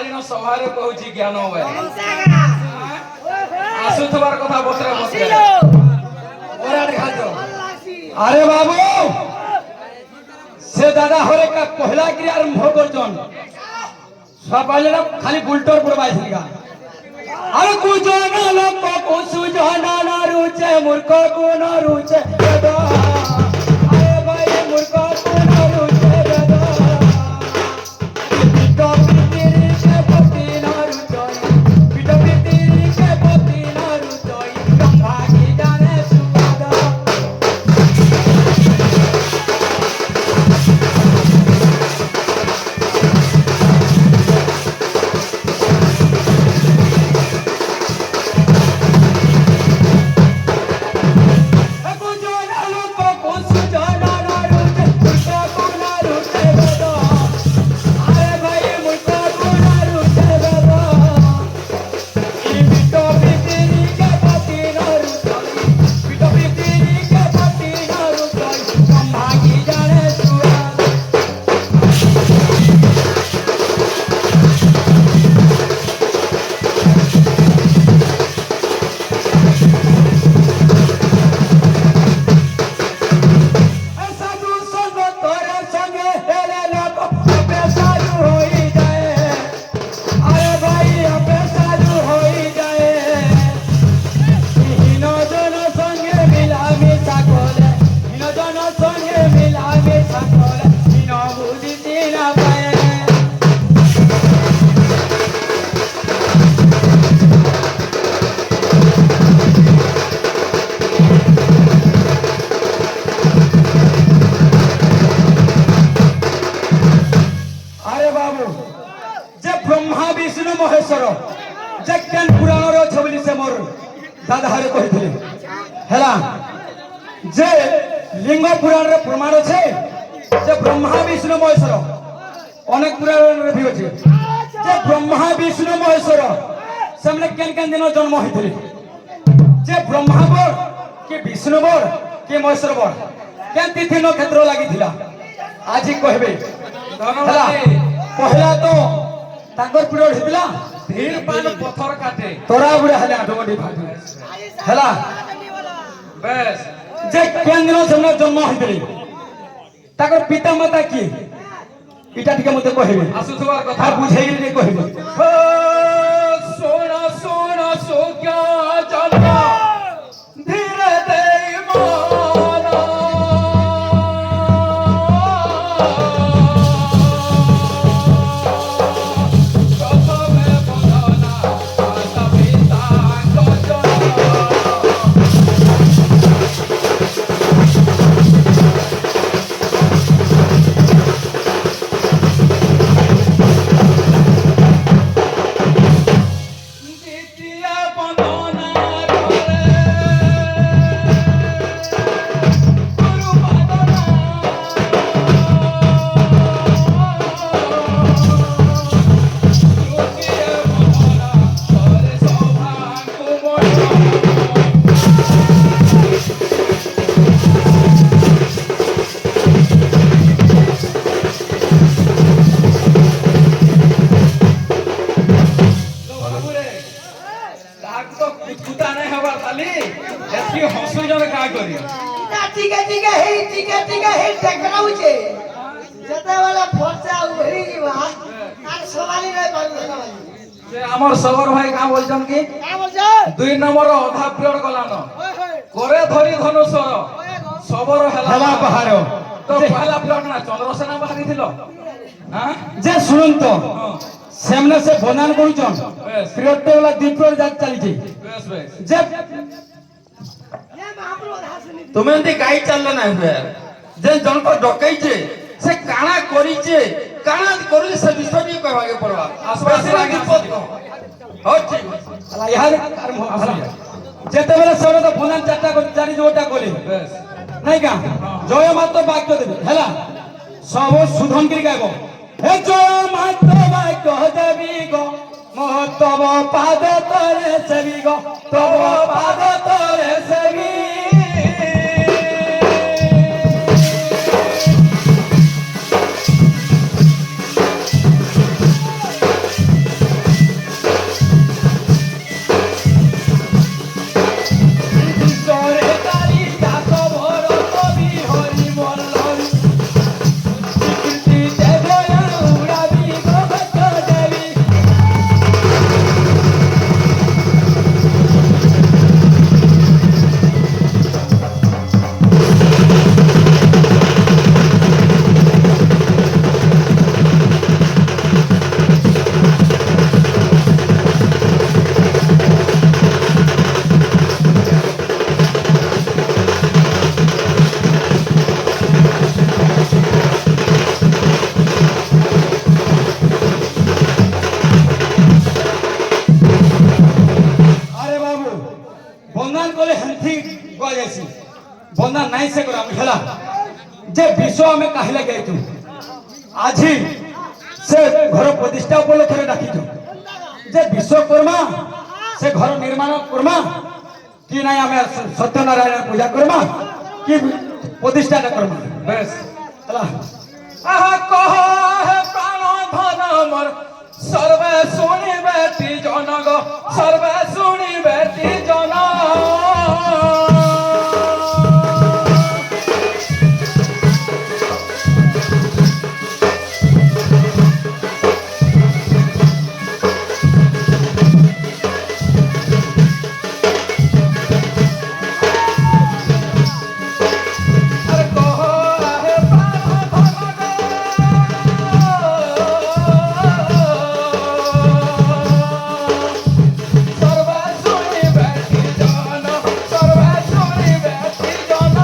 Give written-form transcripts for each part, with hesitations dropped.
କାଳୀନ ସଭାରେ କହୁଛି ଜ୍ଞାନ ଭାଇ ଆସୁଥିବାର କଥା ବତରା ବତରା আরে বাবু সে দাদা হরে কা পহলা কি আরম্ভ করছন সকালে খালি বুলটর পড়বাইছিল গা আরে কুজনা লোক কো সুজনা না রুচে মূর্খ কো না রুচে দাদা আরে ভাই মূর্খ কো না রুচে দাদা পিটো পিতিরি কে পতি না রুচই পিটো পিতিরি কে পতি না রুচই ভাগি জানে সুবাদা ব্রহ্মা বিষ্ণু মহেশ্বর যে কেন পুরাণর অছ বলি সে মোর দাদা হরে কইଥିଲେ হেলা যে লিঙ্গ পুরাণরে প্রমাণ আছে যে ব্রহ্মা বিষ্ণু মহেশ্বর অনেক পুরাণরে ভি আছে যে ব্রহ্মা বিষ্ণু মহেশ্বর সেমনে কেন কেন দিন জন্ম হইଥିଲେ যে ব্রহ্মা বর কি বিষ্ণু বর কি মহেশ্বর বর কেন তিথি নক্ষত্র লাগিଥିଲା আজি কইবে হেলা পহলা তো তাকর পিরিয়ড হেতিলা ধীর পান পথর কাটে তোরা বুড়া হেলা আটগডি ভাটি হেলা বেশ যে কেন্দ্র জন্ম জন্ম হইতলি তাকর পিতা মাতা কি এটা ঠিক মতে কইবে আসুথবার কথা আর বুঝাই গলি কইবে সোনা সোনা সোক্যা জানা ধীরে দেই মানা আমার সবর ভাই কা বলছন কি দুই নম্বর অধা পিরিয়ড গলান করে ধরি ধনুষর সবর হেলা পাহাড় তো পহলা পিরিয়ড না চন্দ্রসেনা বাহারি ছিল হ্যাঁ যে শুনুন তো সেমনে সে বনান করুছন বেশ পিরিয়ডটা ওলা দুই পিরিয়ড যাক চালিছে বেশ বেশ যে তুমি এমনি গাই চাললে না হুয়ে যে জনক ডকাইছে সে কাଣା করিছে কাଣା করিছে সে বিষয় নিয়ে কইবাকে পড়বা আসবাসে লাগি হো ঠিক আলা ইহার কারম আসলা যেতেবেলে সরে তো বনান চারটা করে চারি জোটা কলি বেশ নাই কা জয় মাত্র বাক্য দেবে হেলা সব সুধন করি গাইব হে জয় মাত্র বাক্য দেবী গো মহতব পাদ তরে সেবি গো তব পাদ তরে সেবি কলে হেন্থি গয়াছি বন্দা নাই সে করা হেলা যে বিষ আমি কাহিলে গাইছু আজি সে ঘর প্রতিষ্ঠা উপলক্ষে ডাকিছু যে বিশ্বকর্মা সে ঘর নির্মাণ করমা কি নাই আমি সত্যনারায়ণ পূজা করমা কি প্রতিষ্ঠাটা করমা বেশ হেলা আহা কহ হে প্রাণ ধন মোর সর্বে শুনি বেটি জনগ সর্বে শুনি বেটি জন আরে কহ হে প্রাণ সর্বে শুনি বেটি জন সর্বে শুনি বেটি জন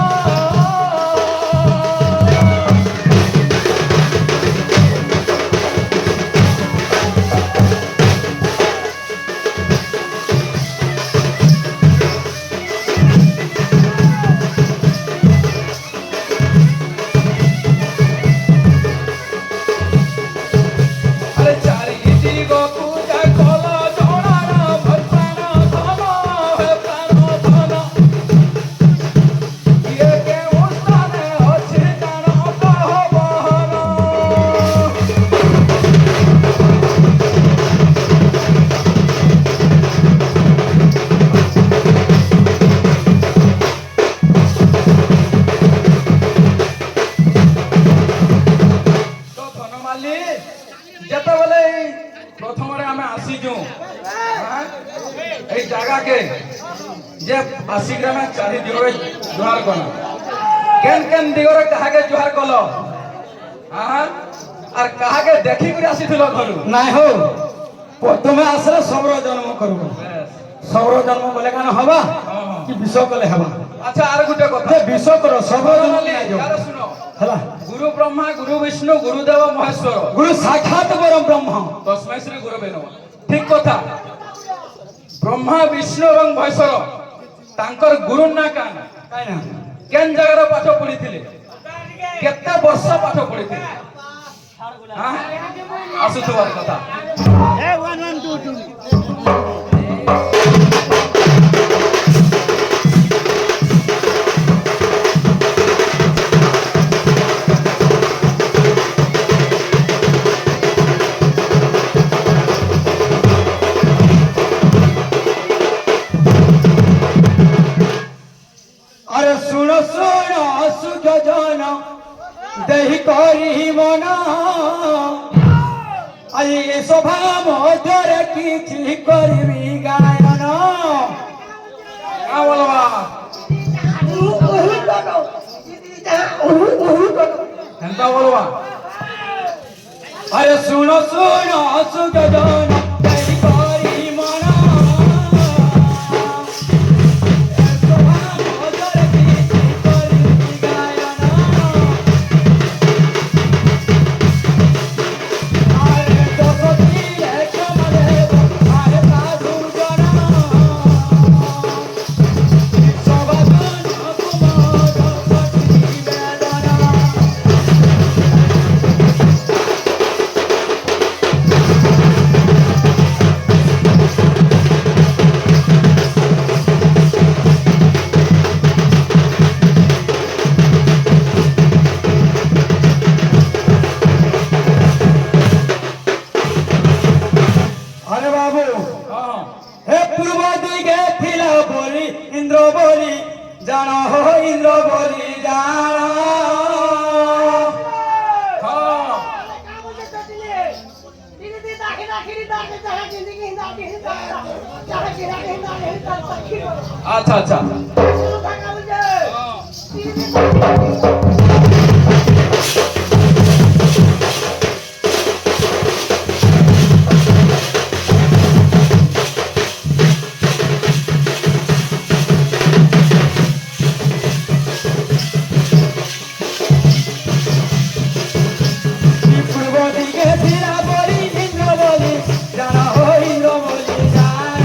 আরে চারিটি গো পূজা কল জনার মোর প্রাণ ধন হে প্রাণ ধন ইয়ে কেউ স্থানে আছে জান কহ বহন তো ধনমালি যেতবেলে প্রথমে আমি আসিছু এই জায়গাকে যে আসিগ্রামে চারি দিগরে জুহার কল কেন কেন দিগরে কাহাকে জুহার কল আর কাহাকে দেখি করে আসিছিল ঘরু নাই হো প্রথমে আসলে সবর জন্ম করব সবর জন্ম বলে কেন হবা কি বিষ কলে হবা আচ্ছা আর গোটে কথা যে বিষ কর সবর জন্ম ধনমালি, নাই যাও ইয়ারে শুনো হেলা গুরু ব্রহ্মা গুরু বিষ্ণু গুরুদেব মহেশ্বর গুরু সাক্ষাৎ পরম ব্রহ্ম তস্মৈ শ্রী গুরবে নমঃ ঠিক কথা ব্রহ্মা বিষ্ণু এবং মহেশ্বর তাঙ্কর গুরু না কান কাই না কেন জায়গার পাঠ পড়িଥିଲେ কেতে বর্ষ পাঠ পড়িଥିଲେ আসুথবার কথা আরে শুনো শুনো সুজন দেহি করি মন আই এ শোভা মধ্যে কিছু করবি গায়ন বলবা হেন্তা বলবা আরে শুনো শুনো সুজন দেহি করি মন আরে বাবু হে পূর্ব দিকে ছিল বলি ইন্দ্র বলি জান হো ইন্দ্র বলি জান আচ্ছা আচ্ছা পূর্ব দিকে ছিল বলি ইন্দ্র বলি জান হো ইন্দ্র বলি জান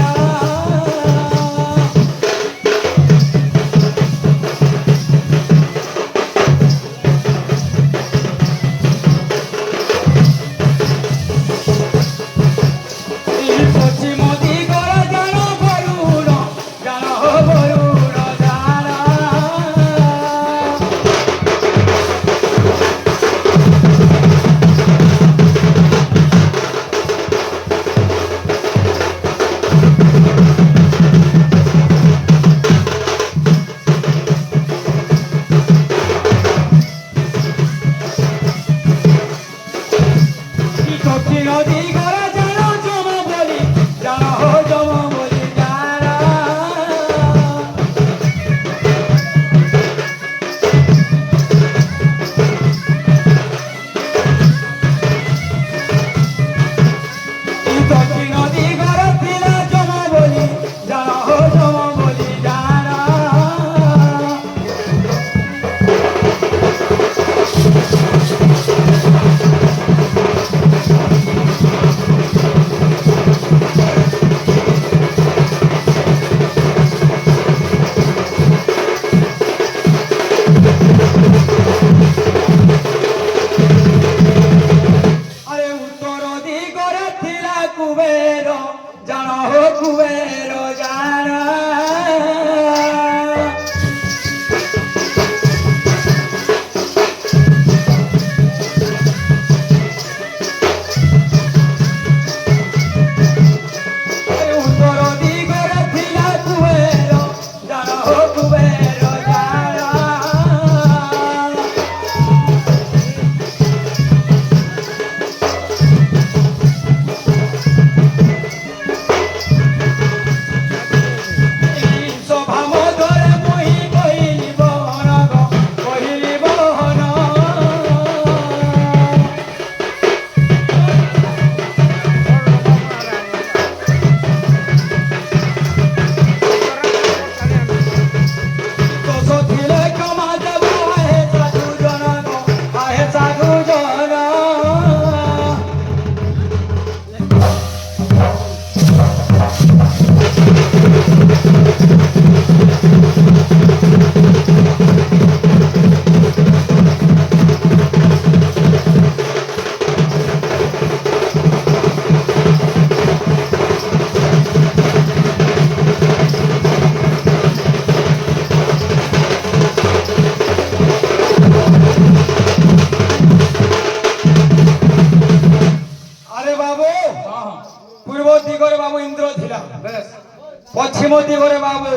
পশ্চিম দিগরে বাবু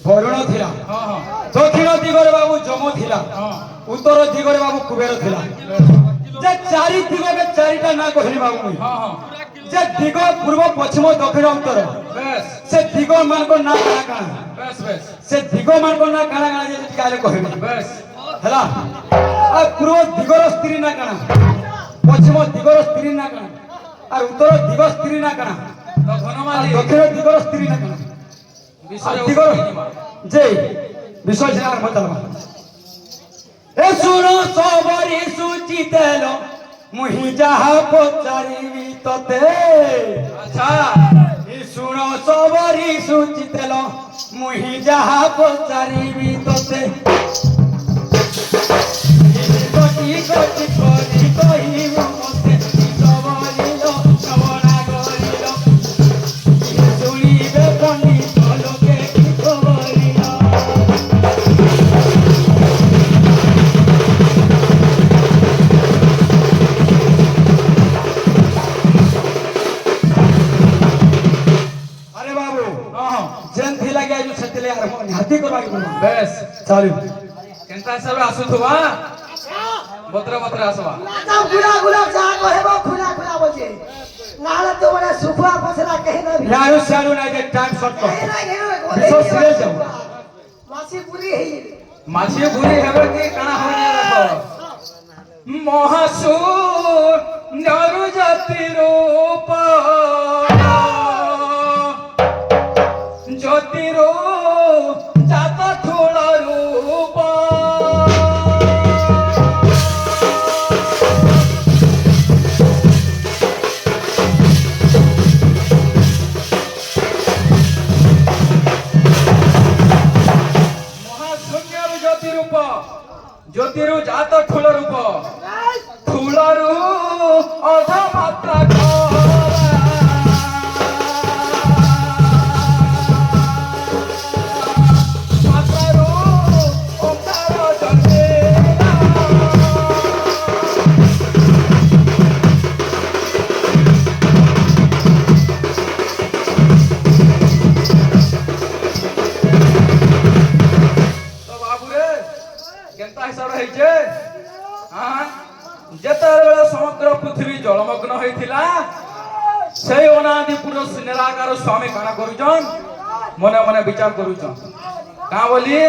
বরুণ ଥିଲା ହଁ ହଁ দক্ষিণ দিগরে বাবু যম ଥିଲା ହଁ উত্তর দিগরে বাবু কুবের ଥିଲା যে চারি দিগকে চারিটা না কহিলি বাবু মুই ହଁ ହଁ যে দিগ পূর্ব পশ্চিম দক্ষিণ উত্তর ବେଶ ସେ ଦିଗ ମାନଙ୍କ ନା କାଣା କାଣା ବେଶ ବେଶ ସେ ଦିଗ ମାନଙ୍କ ନା କାଣା କାଣା ଯେ କାଲେ କହିବି ବେଶ ହେଲା আর পূর্ব দিগর স্ত্রী না কাଣା পশ্চিম দিগর স্ত্রী না কাଣା আর উত্তর দিগ স্ত্রী না কাଣା ତ আর ଧନମାଲି দক্ষিণ দিগর স্ত্রী না কাଣା আর ବିଷୟରେ দিগর ଉତ୍ତର ଯିବା। যে বিষয় জানার মত এ শুনো সবরি সুচিতেল মুহি যাহা পচারিবি ততে ଆଚ୍ଛା এ শুনো সবরি সুচিতেল মুহি যাহা পচারিবি ততে গতি গতি করি কহিব মতে সবরিল সবনা করিল শুনিবে পণ্ডিত লোকে কি খবরিল আরে বাবু ହଁ ହଁ ଯେନ୍ ଥିଲା କି ଆଇଲୁ ସେତେଲେ ଆରମ୍ଭ ନିହାତି କରିବାକୁ ପଡିବ ବେଶ ଚାଲୁ କେନ୍ତା ହିସାବରେ ଆସୁଥିବା ବତ୍ର ବତ୍ର ଆସିବା नाम गुला गुला जा कहबो खुला खुला बोझे नाले तो बड़ा सुखवा फसला कहे ना भी यारू सारू নাই যে টাইম শর্ট কর कहे ना कहे ବିଶ୍ଵ ସିରିୟସ୍ ଯାଉ मासी पूरी है ମାଝି ବୁଢୀ ହେବେ କି କାଣା ହଉନି ଦେଖ ମହାସୁର ଜାତି ରୂପ ଜ୍ୟୋତିରୁ ଜାତ ଠୁଳ ରୂପ ମହାଶୂନ୍ୟରୁ ଜ୍ୟୋତି ରୂପ ଜ୍ୟୋତିରୁ ଜାତ ଠୁଳ ରୂପ ଠୁଳରୁ ଅଧ ମାତ୍ରା ମାତ୍ରାରୁ ଓଙ୍କାର ଜନ୍ମେରା তো বাবুরে কেনতা হিসাবে হয়েছে হ্যাঁ যেତେବେଳେ সমগ্র পৃথিবী জলমগ্ন হয়েছিলা সেই অনাদি পুরুষ নিরাকার স্বামী কানা করুছন মনে মনে বিচার করুছন কা বলি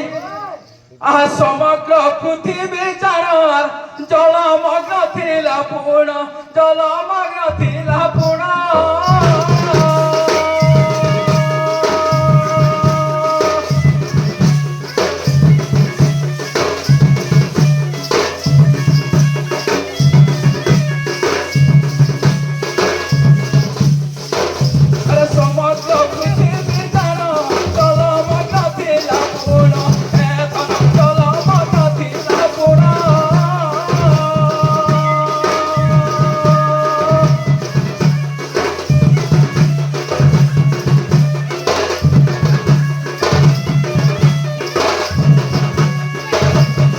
আহা সমগ্র পৃথিবী জানার জলমগ্ন থিলা পূর্ণ জলমগ্ন থিলা পূর্ণ আরে সমগ্র পৃথিবী জানো জলমগ্ন থিলা পূর্ণ এখন জলমগ্ন থিলা পূর্ণ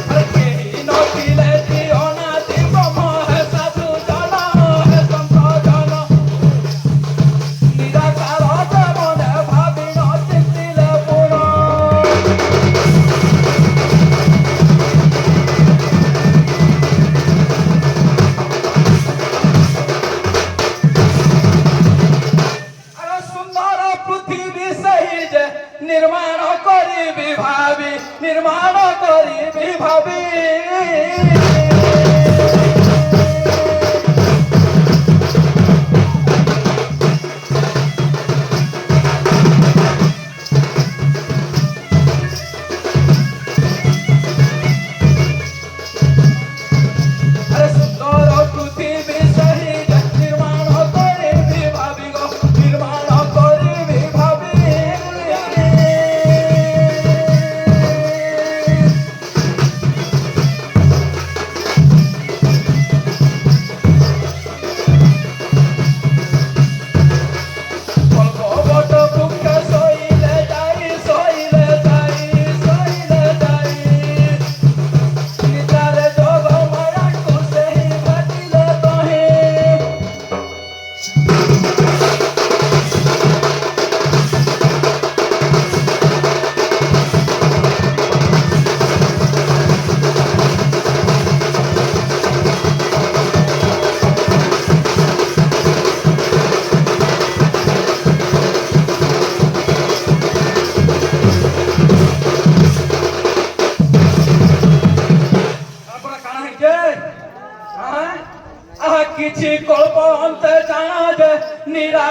আরে কেহি নথিলে কি অনাদি ব্রহ্ম হে সাধু জন হে সন্ত জন নিরাকার মনে ভাবিন চিন্তিলে পুরো আরে সুন্দর পৃথিবী সেই যে নির্মাণ করিবি ভাবি নির্মাণ করিবি ভাবি আরে সুন্দর পৃথিবী সেই যে নির্মাণ করিবি ভাবি গো নির্মাণ করিবি ভাবি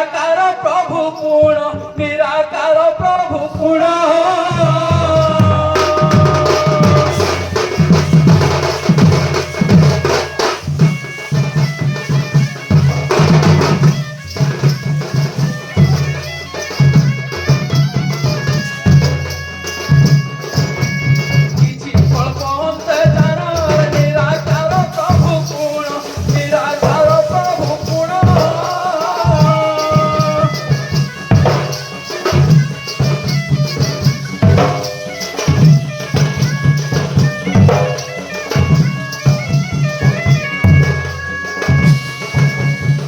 ନିରାକାର ପ୍ରଭୁ ପୁଣ ନିରାକାର ପ୍ରଭୁ ପୁଣ କିଛି କଳ୍ପ ଅନ୍ତେ ଜାଣ ନିରାକାର ପ୍ରଭୁ ପୁଣ ନିରାକାର ପ୍ରଭୁ ପୁଣ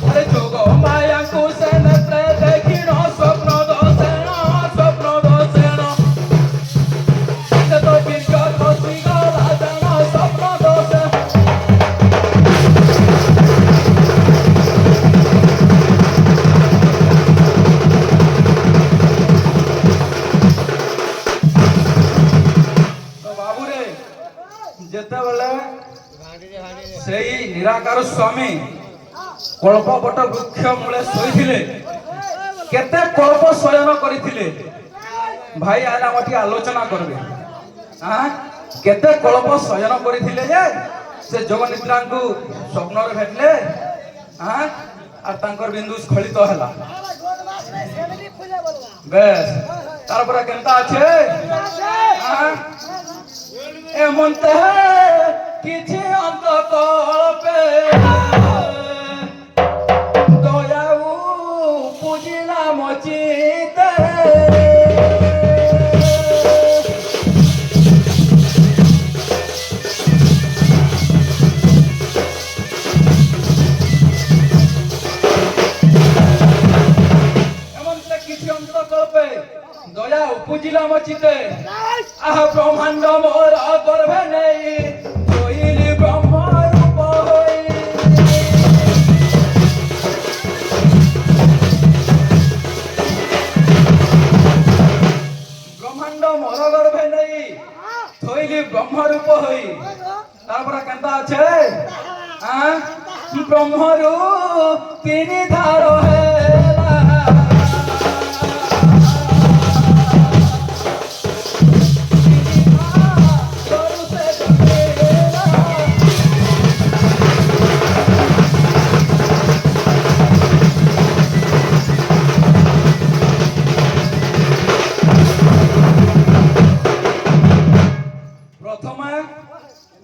আরে যোগ মায়াଙ୍କୁ ସେ ନେତ୍ରେ ଦେଖିଣ ସ୍ୱପ୍ନ ଦର୍ଶନ ସ୍ୱପ୍ନ ଦର୍ଶନ ସେ ତ ବିଶ୍ଵ ଖସିଗଲା ଜାଣ ସ୍ୱପ୍ନ ଦର୍ଶନ ତ ବାବୁରେ ଯେତେବେଳେ ସେଇ ନିରାକାର ସ୍ୱାମୀ କଳ୍ପବଟ ବୃକ୍ଷ ମୂଳେ ଶୋଇଥିଲେ କେତେ କଳ୍ପ ଶୟନ କରିଥିଲେ ଭାଇ ଆଇଲା ଆମ ଟିକେ ଆଲୋଚନା କରିବେ କେତେ କଳ୍ପ ଶୟନ କରିଥିଲେ ଯେ ସେ ଯୋଗନିଦ୍ରାଙ୍କୁ ସ୍ୱପ୍ନରେ ଭେଟିଲେ আর তাঙ্কর বিন্দু স্খলিত হেলা বেশ তারপরে কেনতা আছে এমনতে কিছু অন্ত কল্পে দয়াউ পুজিলাম চিতে দয়া উপজিলাম চিতে আহ ব্রহ্মাণ্ড মোর গর্ভে নেই হইলি ব্রহ্ম রূপ হই ব্রহ্মাণ্ড মোর গর্ভে নেই হইলি ব্রহ্ম রূপ হই তারপরে কেনতা আছে ব্রহ্মরূ তিনি ধার হেলা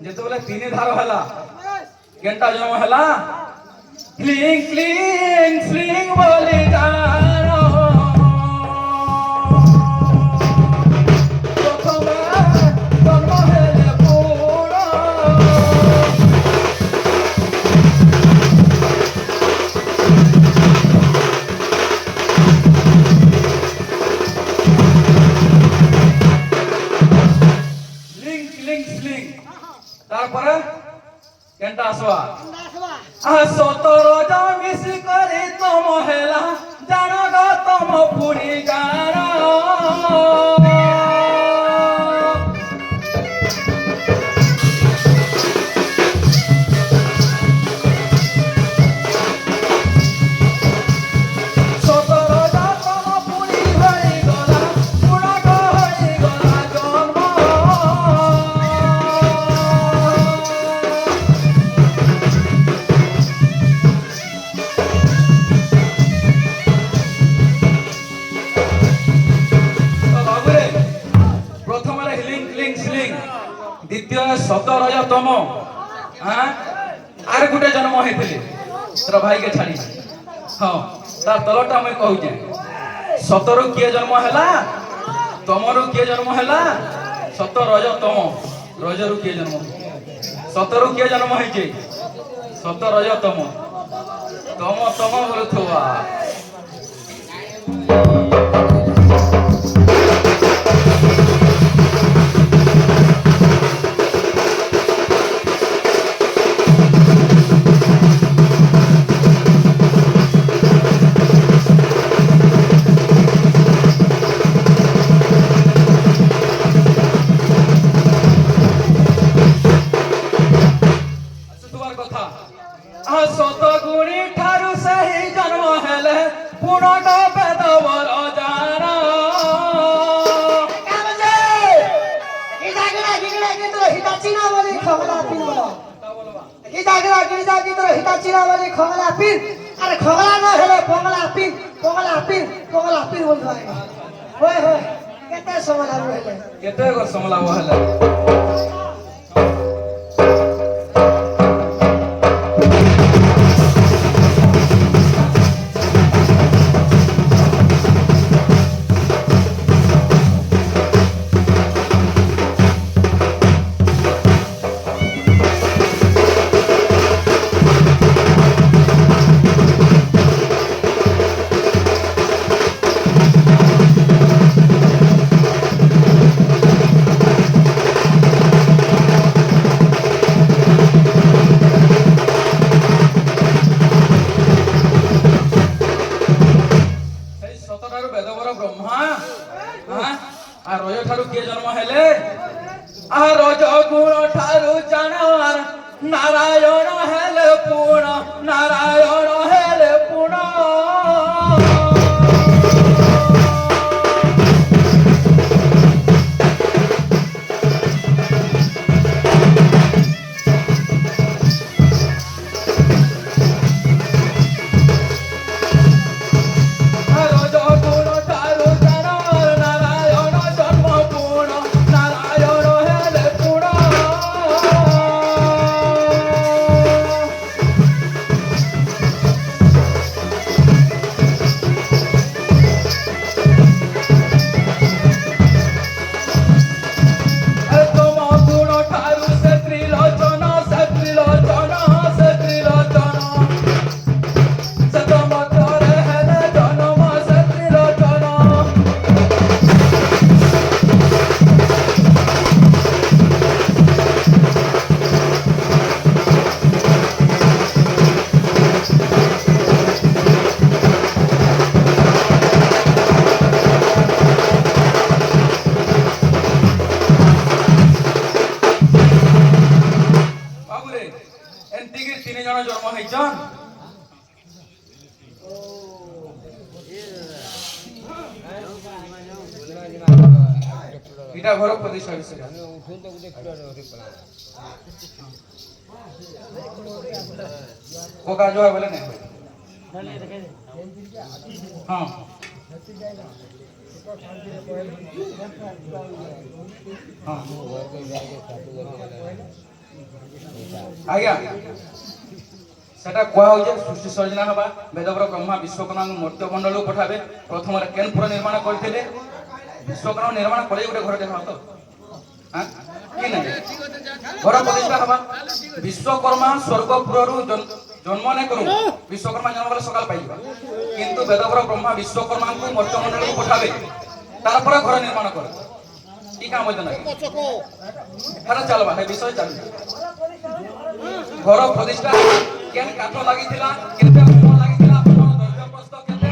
যেতবেলে তিন ধার হেলা কেনটা জন্ম হেলা ক্লিং ক্লিং স্লিং বলি জানো প্রথমে জন্ম হেলে পুর ক্লিং ক্লিং স্লিং তারপরে কেনটা আসবা সতর মিশি করে তম হেলা জান গো তম পুরি গান সতর তম পুরি হয়ে গলা পুরগ হয়ে গলা জন্ম দ্বিতীয় সতরজতম আর গোটে জন্ম হয়েছিল তোর ভাইকে ছাড়ি হ্যাঁ তার তলটা আমি কହୁছে সতরু কিଏ জন্ম হেলা তমরু কিଏ জন্ম হেলা সতরজতম রজরু কিଏ জন্ম সতরু কিଏ জন্ম হয়েছে সতরজতম তম তম বলুথবা সত গুণী ঠারু সেই জন্ম হেলে হিতাচিনা বলি খগলা পিন বলো গীতা গীতর হিতাচিনা বলি খগলা পিন আরে খগলা ন হেলে পগলা পিন বন্ধু হয় হয় কেতে সময় লাগবে হেলে কেতে গো সমলাব হেলে নারায়ণ হেলে পুণ নারায়ণ হেলে পুণ এটা ঘর প্রতিষ্ঠা হয়েছে কোকা জয় বলে না হ্যাঁ আজ্ঞା সেটা কুয়া হচ্ছে সৃষ্টি সর্জনা হবা বেদব্র ব্রহ্মা বিশ্বকর্মা মর্ত্যমণ্ডল পঠাবে প্রথমে কেন পুর নির্মাণ করলে বিশ্বকর্মা নির্মাণ করে গোটে ঘর দেখা তো হ্যাঁ কি না ঘর প্রতিষ্ঠা হবা বিশ্বকর্মা স্বর্গপুরু জন্ম নে করু বিশ্বকর্মা জন্ম বলে সকাল পাইবা কিন্তু বেদব্র ব্রহ্মা বিশ্বকর্মাকে মর্ত্যমণ্ডল পঠাবে তারপরে ঘর নির্মাণ করে কি কাম হইতো না হ্যাঁ চালবা হ্যাঁ বিষয় চালবে ঘর প্রতিষ্ঠা কেন কাঠ লাগিଥିଲା কেতে হোম লাগিଥିଲା আপনার দর্শক প্রস্ত কেতে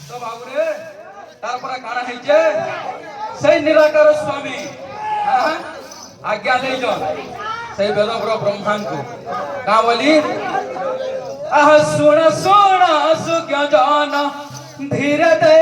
তো বাবুরে তারপরে কানা হইছে সেই নিরাকার স্বামী হ্যাঁ आज्ञा ले जो सही बेदब्र ब्रह्मांड को का बोली आह सुन सुन सुज्ञ जान धीरे दे